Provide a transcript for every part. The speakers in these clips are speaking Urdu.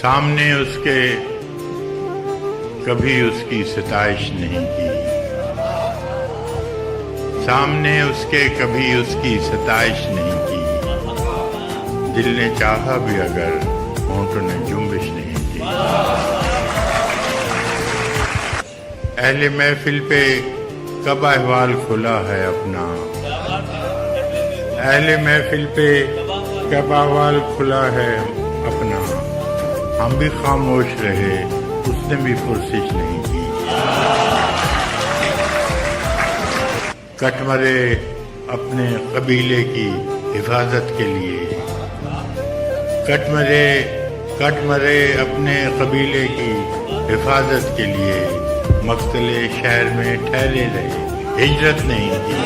سامنے اس کے کبھی اس کی ستائش نہیں کی، سامنے اس کے کبھی اس کی ستائش نہیں کی، دل نے چاہا بھی اگر ہونٹوں نے جنبش نہیں کی۔ اہل محفل پہ کب احوال کھلا ہے اپنا، اہل محفل پہ کب احوال کھلا ہے اپنا، ہم بھی خاموش رہے اس نے بھی پرسش نہیں کی۔ کٹ مرے اپنے قبیلے کی حفاظت کے لیے، کٹ مرے اپنے قبیلے کی حفاظت کے لیے، مقتل شہر میں ٹھہرے رہے ہجرت نہیں کی۔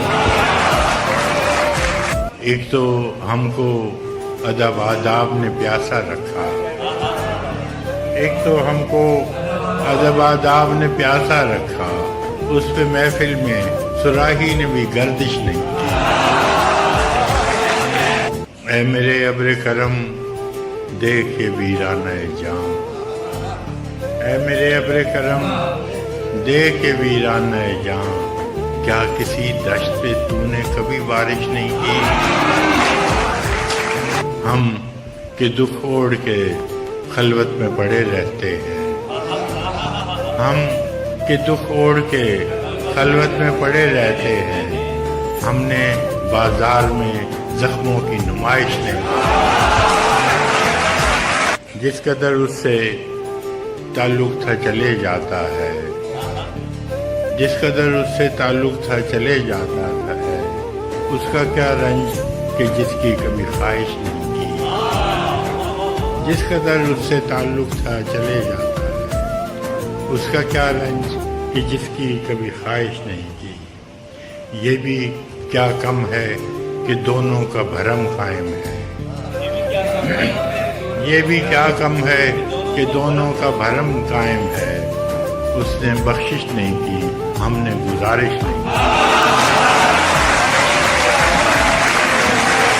ایک تو ہم کو ادب آداب نے پیاسا رکھا، ایک تو ہم کو ادب آداب نے پیاسا رکھا، اس پہ محفل میں صراحی نے بھی گردش نہیں کی۔ اے میرے ابر کرم دیکھ یہ ویرانہ جام، اے میرے ابر کرم دیکھ یہ ویرانہ جام، کیا کسی دشت پہ تو نے کبھی بارش نہیں کی؟ ہم کہ دکھ اوڑھ کے خلوت میں پڑے رہتے ہیں، ہم کہ دکھ اوڑھ کے خلوت میں پڑے رہتے ہیں، ہم نے بازار میں زخموں کی نمائش نہیں کی۔ جس قدر اس سے تعلق تھا چلے جاتا ہے، جس قدر اس سے تعلق تھا چلے جاتا ہے، اس کا کیا رنج کہ جس کی کبھی خواہش نہیں کی۔ جس قدر اس سے تعلق تھا چلے جاتا ہے، اس کا کیا رنج کہ جس کی کبھی خواہش نہیں کی۔ یہ بھی کیا کم ہے کہ دونوں کا بھرم قائم ہے، یہ بھی کیا کم ہے کہ دونوں کا بھرم قائم ہے۔ اس نے بخشش نہیں کی، ہم نے گزارش نہیں کی۔